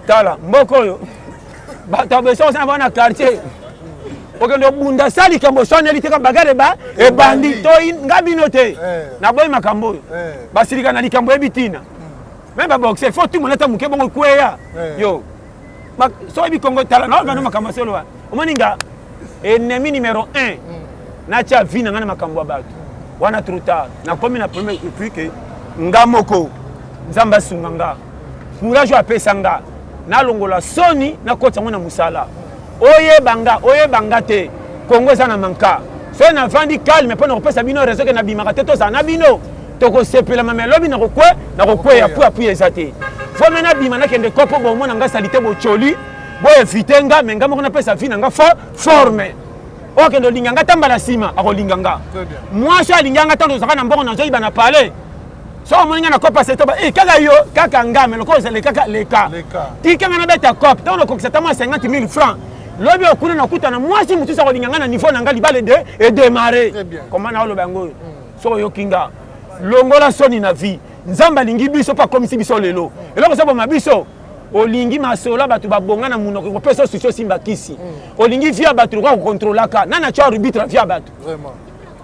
tala mboko yo bato beso sa na quartier okendo bunda sali kambo soneli te ka bagare ba e bandi to ngabino te na boy makambo basirika na likambo ebitina même ba boxer faut tout monata muke bongo kweya yo so ebi Congo tala na ngano makambo solo wa omoninga ennemi numéro 1 na cha vina ngana makambo bato wana trop tard na komi na premier puis que ngamoko nzamba sunganga courage apesa nga na longola soni na kota ngona musala oye banga te Congo sana manka so na vandi calme pona kopesa bino réseau que na bimaka te to za na bino to ko sepela mamelobi na kokwe ya pu ezate fo mena bima na kende kopo bo mona nga salite bo choli bo evitenga menga moko na pesa fina nga forme ok ndo linganga tambala sima akolinganga mwasha alinganga tanto zaka na mbongo na nzoyi bana pale so moninga na kopa seto ba kaka yo kaka ngame loko zele kaka leka tikanga na beta cop tanto ko kisata mwa 50,000 francs lobi okuna na kuta na mwasi mutu sa kolinganga na niveau na ngali bale de et démarrer comment na lo bango so yo kinga longola soni na vie nzamba lingi biso pa komisi biso lelo eloko so ba biso olingi masola batu babonga na munoko ko peso susio simba kisi olingi via batu ko contrôlaka nana cha arbitre via batu vraiment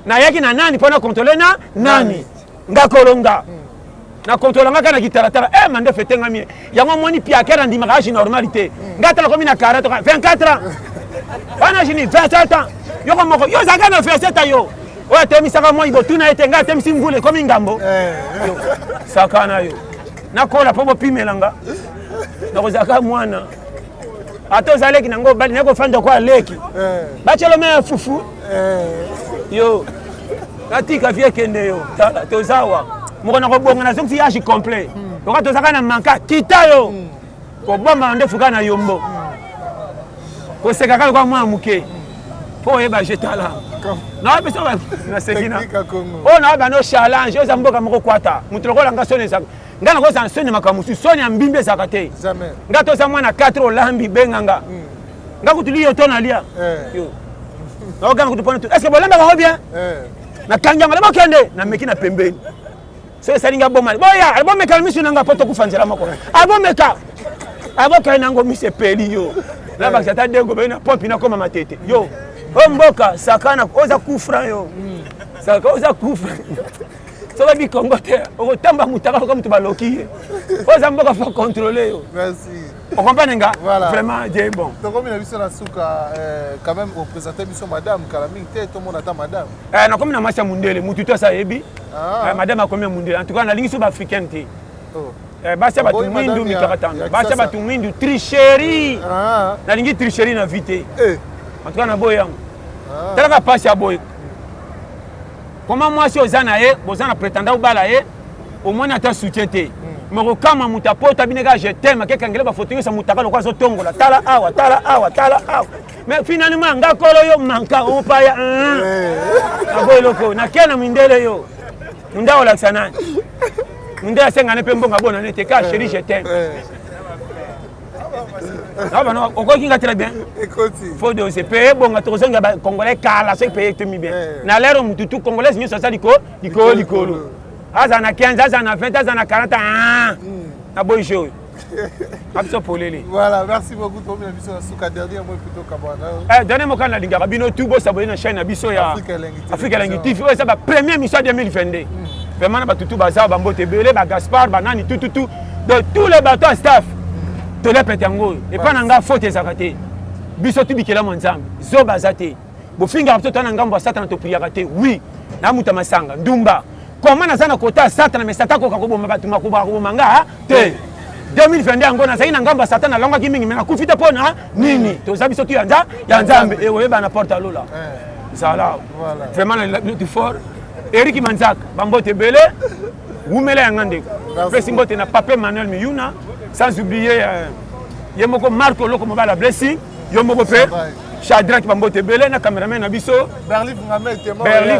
na yaki na nani pona contrôler na nani ngakolonga na contrôlanga kana kitaratara mande fetenga mi yango moni piakera ndima ka normalité ngatala komi na 40 24 ans bana jini 27 ans yoko moko yo zaka na 27 ans yo oya temisaka moi botuna ete nga temisi mvule komi ngambo sakana yo nakola po bopimelanga nakozaka mwana ata ozaleki nango bali nakofanda kwa leki bachelome ya fufu yo natika vie kende yo tozawa moko nakobonga na soki yashi complet oka tozaka na manka kita yo kobomba nde fuka na yombo kosekaka kwa mwa muke po oyeba jetala naopesa nasekina o naoba no challenge oza mboka moko kwata mutu lokola nga soni ezaka nga na kosa soni makamusu soni ya mbimbi ezaka te nga toza mwana 4 olambi benganga nga kutuli yo to nalia naogana kutupona tu eske bolamba bango bien nakanganga lebokende nameki na pembeni so esalinga bomali boya albomeka misu nanga poto kufanzela moko aboka nango mise peli yo na bakisa ta dengo bena pompi na koma matete yo mboka sakana oza kufra yo saka oza kufra so babi Congo te okotamba mutaka comme tu baloki oza mboka faut contrôler yo merci on comprend nga vraiment Dieu bon donc comme na biso na suka quand même représenter biso madame Kalaming te to mona ta madame na comme na masa mundele mutu to sa yebi madame a combien mundele en tout cas na lingi sous africaine te basi batu mindu mikakatanga basi batu mindu tricherie na lingi tricherie na vite en tout cas na boyango talaka pasi ya boy comment moi si ozana ye bozana prétendant ubala ye au moins ata soutien te mais kama mutapota bineka je t'aime kekangele ba photo sa mutaka lokwa zo tongola tala awa mais finalement ngakolo yo manka on pa ya aboy loko na kena mindele yo munda ola sana munda sengane pe mbonga bona nete ka chérie je t'aime ah bah non, on qui très bien. Faut de se payer bon à tous les Congolais car la c'est payer tout bien. Na l'air on tout Congolais ni ça liko. aza na 15 aza na 20 aza na 40 na boy show abso polele. Voilà, merci beaucoup pour la mission suka dernier mot plutôt kabana. Dernier mot quand la lingaka bino tout bo s'abonner na chaîne na biso ya Africa Lengi TV. Ouais, ça va première mission 2022. Vraiment ba tutu baza ba mbote belé ba Gaspard ba nani tout de tous les bateaux staff. To le petango et pas nanga faute zakate. Biso tu bikela monzambe. Zo bazate. Bo finga abso tana ngambo satana to priya kate. Oui. Na muta masanga ndumba. Comment nazana kota satana mais satako kakoboma batu makuba manga te. 2022 yango nazali na ngambo satana alonga kimingi mena kufita pona nini tozabi soki ya nzambe e oyeba na porte alola zala vraiment le fort Eric Manzak bambote belé wumela ya ngande pesi mbote na Pape Manuel Miyuna sans oublier yemoko Marco Loko Mobala Blessing yomoko pe Shadrack bambote belé na cameraman na biso Berlif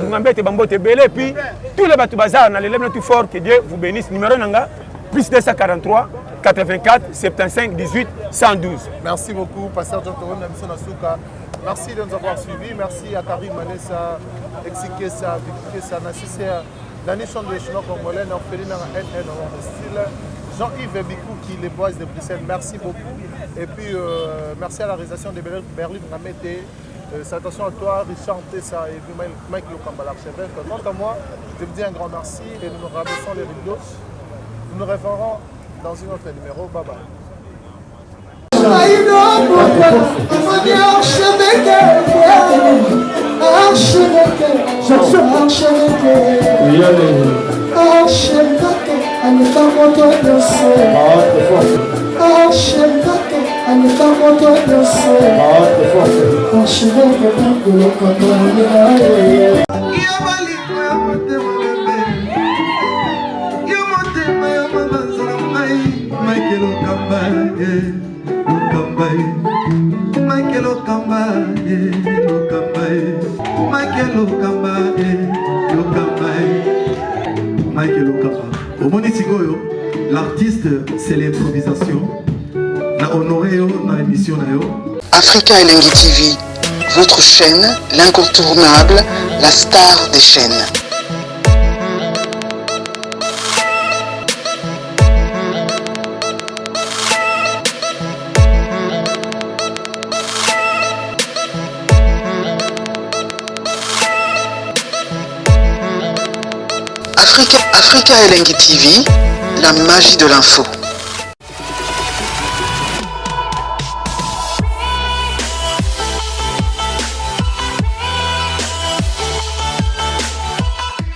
Ngambete bambote belé puis tous les batou bazar na le plus fort que Dieu vous bénisse numéro nanga plus 243 84 75 18 112. Merci beaucoup, Pasteur John Toron, la mission Nasuka. Merci de nous avoir suivis. Merci à Karim Manessa, Exikesa, Vikesa, Nassissia, Danishon de Chinois Congolais, Orpheline NN en style, Jean-Yves Bikou qui les bois de Bruxelles. Merci beaucoup. Et puis, merci à la réalisation de Berlin Ramete. Attention à toi, Richard Tessa et puis Mike Lokamba, l'archevêque. Quant à moi, je vous dis un grand merci et nous nous rabaissons les rideaux. Nous nous reverrons dans une autre numéro. Bye bye. L'artiste, c'est l'improvisation. Na honoré dans l'émission. Africa Lengi TV, votre chaîne, l'incontournable, la star des chaînes. Africa Lengi TV, la magie de l'info.